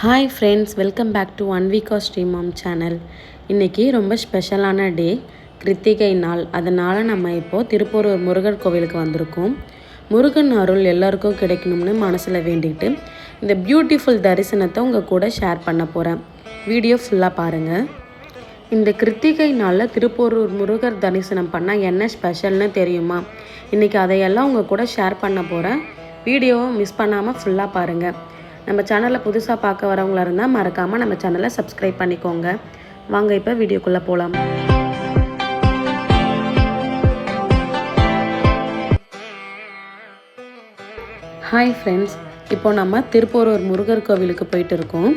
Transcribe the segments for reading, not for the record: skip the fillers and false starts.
Hi friends, welcome back to one week of Srimam channel. இன்றைக்கி ரொம்ப ஸ்பெஷலான டே, கிருத்திகை நாள். அதனால் நம்ம இப்போது திருப்பூரூர் முருகர் கோவிலுக்கு வந்திருக்கோம். முருகன் அருள் எல்லாருக்கும் கிடைக்கணும்னு மனசில் வேண்டிட்டு இந்த பியூட்டிஃபுல் தரிசனத்தை உங்கள் கூட ஷேர் பண்ண போகிறேன். வீடியோ ஃபுல்லாக பாருங்கள். இந்த கிருத்திகை நாளில் திருப்பூரூர் முருகர் தரிசனம் பண்ணால் என்ன ஸ்பெஷல்னு தெரியுமா? இன்றைக்கி அதையெல்லாம் உங்கள் கூட ஷேர் பண்ண போகிறேன். வீடியோவை மிஸ் பண்ணாமல் ஃபுல்லாக பாருங்கள். நம்ம சேனலில் புதுசாக பார்க்க வரவங்களா இருந்தால் மறக்காமல் நம்ம சேனலை சப்ஸ்கிரைப் பண்ணிக்கோங்க. வாங்க இப்போ வீடியோக்குள்ளே போகலாம். ஹாய் ஃப்ரெண்ட்ஸ், இப்போ நம்ம திருப்பூரூர் முருகர் கோவிலுக்கு போயிட்டு இருக்கோம்.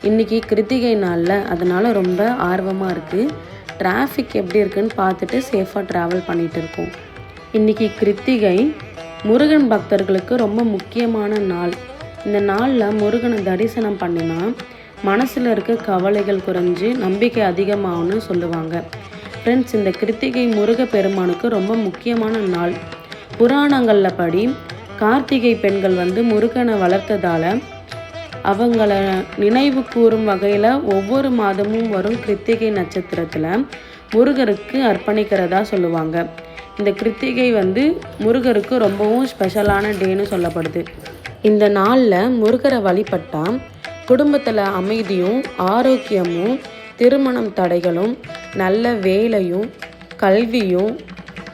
இன்றைக்கி கிருத்திகை நாளில், அதனால் ரொம்ப ஆர்வமாக இருக்குது. டிராஃபிக் எப்படி இருக்குன்னு பார்த்துட்டு சேஃபாக ட்ராவல் பண்ணிகிட்டு இருக்கோம். இன்றைக்கி கிருத்திகை முருகன் பக்தர்களுக்கு ரொம்ப முக்கியமான நாள். இந்த நாளில் முருகனை தரிசனம் பண்ணினா மனசில் இருக்க கவலைகள் குறைஞ்சி நம்பிக்கை அதிகமாகும்னு சொல்லுவாங்க. ஃப்ரெண்ட்ஸ், இந்த கிருத்திகை முருக பெருமானுக்கு ரொம்ப முக்கியமான நாள். புராணங்களில் படி கார்த்திகை பெண்கள் முருகனை வளர்த்ததால் அவங்கள நினைவு கூறும் வகையில் ஒவ்வொரு மாதமும் வரும் கிருத்திகை நட்சத்திரத்தில் முருகருக்கு அர்ப்பணிக்கிறதா சொல்லுவாங்க. இந்த கிருத்திகை முருகருக்கு ரொம்பவும் ஸ்பெஷலான டேன்னு சொல்லப்படுது. இந்த நாளில் முருகரை வழிபட்டால் குடும்பத்தில் அமைதியும் ஆரோக்கியமும், திருமணம் தடைகளும், நல்ல வேலையும், கல்வியும்,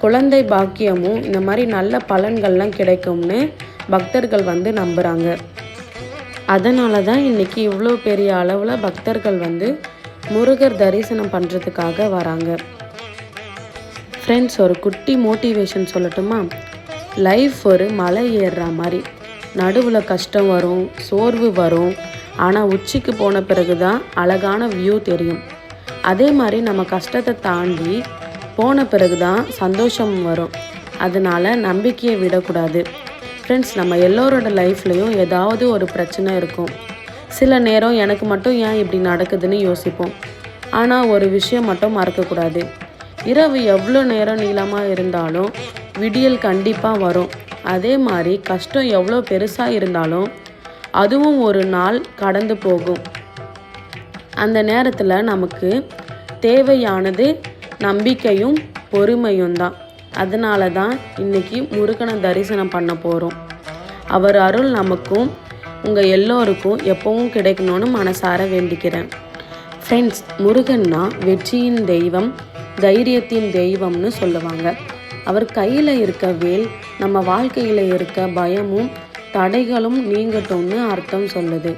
குழந்தை பாக்கியமும், இந்த மாதிரி நல்ல பலன்கள்லாம் கிடைக்கும்னு பக்தர்கள் நம்புகிறாங்க. அதனால தான் இன்றைக்கி இவ்வளோ பெரிய அளவில் பக்தர்கள் முருகர் தரிசனம் பண்ணுறதுக்காக வராங்க. ஃப்ரெண்ட்ஸ், ஒரு குட்டி மோட்டிவேஷன் சொல்லட்டுமா? லைஃப் ஒரு மலை ஏறுற மாதிரி. நடுவில் கஷ்டம் வரும், சோர்வு வரும், ஆனால் உச்சிக்கு போன பிறகு தான் அழகான வியூ தெரியும். அதே மாதிரி நம்ம கஷ்டத்தை தாண்டி போன பிறகு தான் சந்தோஷம் வரும். அதனால் நம்பிக்கையை விடக்கூடாது. ஃப்ரெண்ட்ஸ், நம்ம எல்லோரோட லைஃப்லேயும் ஏதாவது ஒரு பிரச்சனை இருக்கும். சில நேரம் எனக்கு மட்டும் ஏன் இப்படி நடக்குதுன்னு யோசிப்போம். ஆனால் ஒரு விஷயம் மட்டும் மறக்கக்கூடாது. இரவு எவ்வளோ நேரம் நீளமாக இருந்தாலும் விடியல் கண்டிப்பாக வரும். அதே மாதிரி கஷ்டம் எவ்வளோ பெருசாக இருந்தாலும் அதுவும் ஒரு நாள் கடந்து போகும். அந்த நேரத்தில் நமக்கு தேவையானது நம்பிக்கையும் பொறுமையும் தான். அதனால தான் இன்றைக்கி முருகனை தரிசனம் பண்ண போகிறோம். அவர் அருள் நமக்கும் உங்கள் எல்லோருக்கும் எப்பவும் கிடைக்கணும்னு மனசார வேண்டிக்கிறேன். ஃப்ரெண்ட்ஸ், முருகன்னா வெற்றியின் தெய்வம், தைரியத்தின் தெய்வம்னு சொல்லுவாங்க. அவர் கையில் இருக்க வேல் நம்ம வாழ்க்கையில் இருக்க பயமும் தடைகளும் நீங்கட்டும்னு அர்த்தம் சொல்லுது.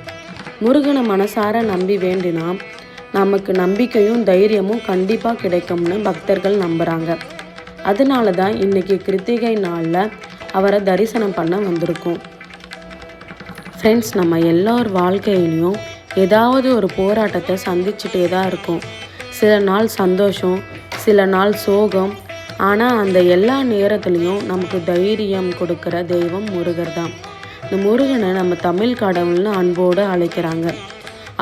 முருகனை மனசார நம்பி வேண்டினா நமக்கு நம்பிக்கையும் தைரியமும் கண்டிப்பாக கிடைக்கும்னு பக்தர்கள் நம்புகிறாங்க. அதனால தான் இன்றைக்கி கிருத்திகை நாளில் அவரை தரிசனம் பண்ண வந்திருக்கோம். ஃப்ரெண்ட்ஸ், நம்ம எல்லார் வாழ்க்கையிலையும் ஏதாவது ஒரு போராட்டத்தை சந்திச்சுட்டே தான் இருக்கும். சில நாள் சந்தோஷம், சில நாள் சோகம். ஆனால் அந்த எல்லா நேரத்துலையும் நமக்கு தைரியம் கொடுக்குற தெய்வம் முருகர் தான். இந்த முருகனை நம்ம தமிழ் கடவுள்னு அன்போடு அழைக்கிறாங்க.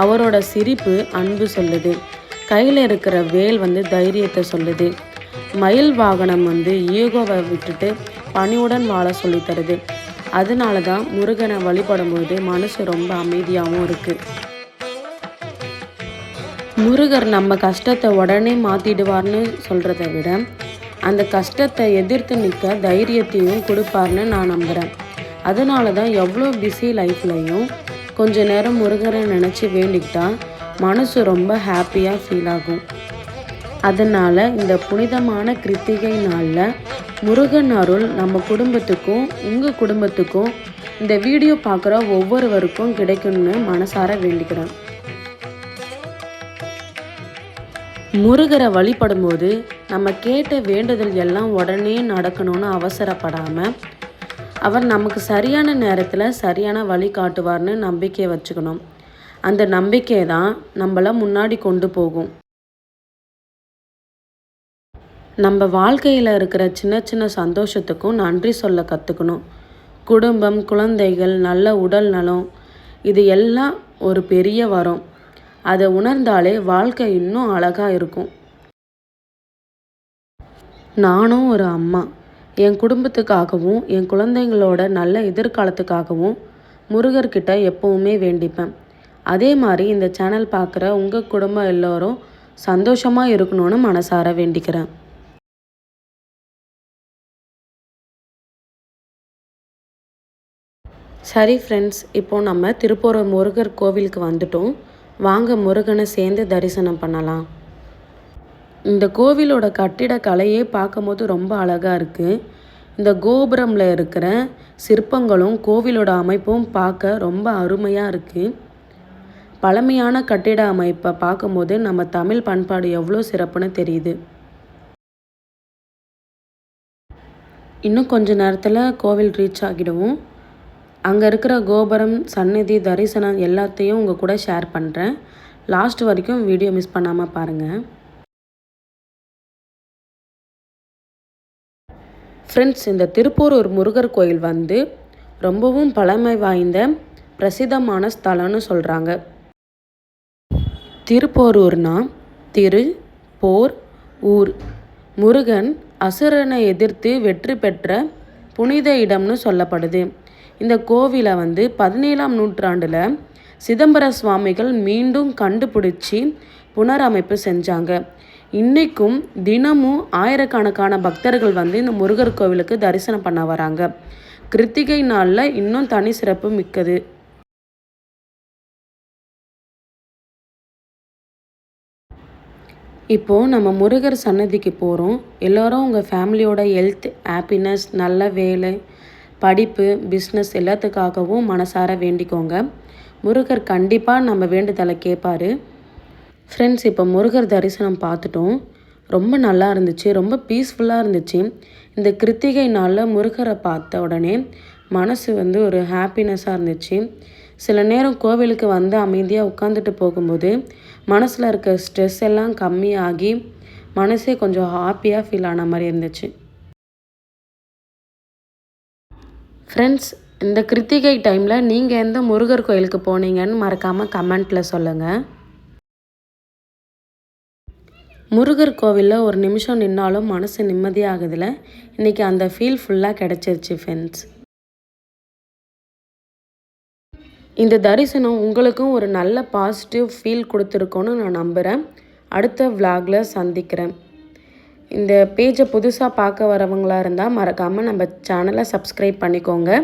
அவரோட சிரிப்பு அன்பு சொல்லுது. கையில் இருக்கிற வேல் தைரியத்தை சொல்லுது. மயில் வாகனம் ஈகோவை விட்டுட்டு பணிவுடன் வாழ சொல்லித்தருது. அதனால தான் முருகனை வழிபடும்போது மனசு ரொம்ப அமைதியாகவும் இருக்குது. முருகர் நம்ம கஷ்டத்தை உடனே மாற்றிடுவார்னு சொல்கிறத விட அந்த கஷ்டத்தை எதிர்த்து நிற்க தைரியத்தையும் கொடுப்பார்னு நான் நம்புகிறேன். அதனால தான் எவ்வளோ பிஸி லைஃப்லையும் கொஞ்ச நேரம் முருகரை நினச்சி வேண்டிக்கிட்டா மனசு ரொம்ப ஹாப்பியாக ஃபீல் ஆகும். அதனால் இந்த புனிதமான கிருத்திகை நாளில் முருகன் அருள் நம்ம குடும்பத்துக்கும் உங்கள் குடும்பத்துக்கும் இந்த வீடியோ பார்க்குற ஒவ்வொருவருக்கும் கிடைக்கணும்னு மனசார வேண்டிக்கிறேன். முருகரை வழிபடும்போது நம்ம கேட்ட வேண்டுதல் எல்லாம் உடனே நடக்கணும்னு அவசரப்படாமல் அவர் நமக்கு சரியான நேரத்தில் சரியான வழி காட்டுவார்னு நம்பிக்கையை வச்சுக்கணும். அந்த நம்பிக்கை தான் நம்மளை முன்னாடி கொண்டு போகும். நம்ம வாழ்க்கையில் இருக்கிற சின்ன சின்ன சந்தோஷத்துக்கும் நன்றி சொல்ல கற்றுக்கணும். குடும்பம், குழந்தைகள், நல்ல உடல் நலம், இது எல்லாம் ஒரு பெரிய வரம். அதை உணர்ந்தாலே வாழ்க்கை இன்னும் அழகாக இருக்கும். நானும் ஒரு அம்மா. என் குடும்பத்துக்காகவும் என் குழந்தைங்களோட நல்ல எதிர்காலத்துக்காகவும் முருகர்கிட்ட எப்போவுமே வேண்டிப்பேன். அதே மாதிரி இந்த சேனல் பார்க்குற உங்கள் குடும்பம் எல்லோரும் சந்தோஷமாக இருக்கணும்னு மனசார வேண்டிக்கிறேன். சரி ஃப்ரெண்ட்ஸ், இப்போது நம்ம திருப்போரூர் முருகர் கோவிலுக்கு வந்துட்டோம். வாங்க முருகனை சேர்ந்து தரிசனம் பண்ணலாம். இந்த கோவிலோட கட்டிடக்கலையே பார்க்கும்போது ரொம்ப அழகாக இருக்குது. இந்த கோபுரமில் இருக்கிற சிற்பங்களும் கோவிலோட அமைப்பும் பார்க்க ரொம்ப அருமையாக இருக்குது. பழமையான கட்டிட அமைப்பை பார்க்கும்போது நம்ம தமிழ் பண்பாடு எவ்வளோ சிறப்புன்னு தெரியுது. இன்னும் கொஞ்ச நேரத்தில் கோவில் ரீச் ஆகிடுவோம். அங்கே இருக்கிற கோபுரம், சந்நிதி, தரிசனம் எல்லாத்தையும் உங்கள் கூட ஷேர் பண்ணுறேன். லாஸ்ட் வரைக்கும் வீடியோ மிஸ் பண்ணாமல் பாருங்கள். ஃப்ரெண்ட்ஸ், இந்த திருப்போரூர் முருகர் கோயில் வந்து ரொம்பவும் பழமை வாய்ந்த பிரசித்தமான ஸ்தலம்னு சொல்கிறாங்க. திருப்போரூர்னா திரு போர் ஊர். முருகன் அசுரனை எதிர்த்து வெற்றி பெற்ற புனித இடம்னு சொல்லப்படுது. இந்த கோவிலை வந்து 17ஆம் நூற்றாண்டில் சிதம்பர சுவாமிகள் மீண்டும் கண்டுபிடிச்சி புனரமைப்பு செஞ்சாங்க. இன்றைக்கும் தினமும் ஆயிரக்கணக்கான பக்தர்கள் வந்து இந்த முருகர் கோவிலுக்கு தரிசனம் பண்ண வராங்க. கிருத்திகை நாளில் இன்னும் தனி சிறப்பு மிக்கது. இப்போது நம்ம முருகர் சன்னதிக்கு போகிறோம். எல்லோரும் உங்கள் ஃபேமிலியோட ஹெல்த், ஹாப்பினஸ், நல்ல வேலை, படிப்பு, பிஸ்னஸ் எல்லாத்துக்காகவும் மனசார வேண்டிக்கோங்க. முருகர் கண்டிப்பாக நம்ம வேண்டுதலை கேட்பார். ஃப்ரெண்ட்ஸ், இப்போ முருகர் தரிசனம் பார்த்துட்டோம். ரொம்ப நல்லா இருந்துச்சு, ரொம்ப பீஸ்ஃபுல்லாக இருந்துச்சு. இந்த கிருத்திகை நாளில் முருகரை பார்த்த உடனே மனசு வந்து ஒரு ஹாப்பினஸ்ஸாக இருந்துச்சு. சில நேரம் கோவிலுக்கு வந்து அமைதியாக உட்காந்துட்டு போகும்போது மனசில் இருக்க ஸ்ட்ரெஸ் எல்லாம் கம்மியாகி மனசே கொஞ்சம் ஹாப்பியாக ஃபீல் ஆன மாதிரி இருந்துச்சு. ஃப்ரெண்ட்ஸ், இந்த கிருத்திகை டைமில் நீங்கள் எந்த முருகர் கோயிலுக்கு போனீங்கன்னு மறக்காமல் கமெண்ட்டில் சொல்லுங்கள். முருகர் கோவிலில் ஒரு நிமிஷம் நின்னாலும் மனசு நிம்மதியாகுதுல. இன்றைக்கி அந்த ஃபீல் ஃபுல்லாக கிடச்சிருச்சு ஃப்ரெண்ட்ஸ். இந்த தரிசனம் உங்களுக்கும் ஒரு நல்ல பாசிட்டிவ் ஃபீல் கொடுத்துருக்கோன்னு நான் நம்புகிறேன். அடுத்த விலாகில் சந்திக்கிறேன். இந்த பேஜை புதுசாக பார்க்க வரவங்களாக இருந்தால் மறக்காமல் நம்ம சேனலை சப்ஸ்கிரைப் பண்ணிக்கோங்க.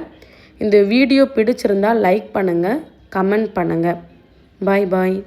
இந்த வீடியோ பிடிச்சிருந்தால் லைக் பண்ணுங்கள், கமெண்ட் பண்ணுங்கள். பாய் பாய்.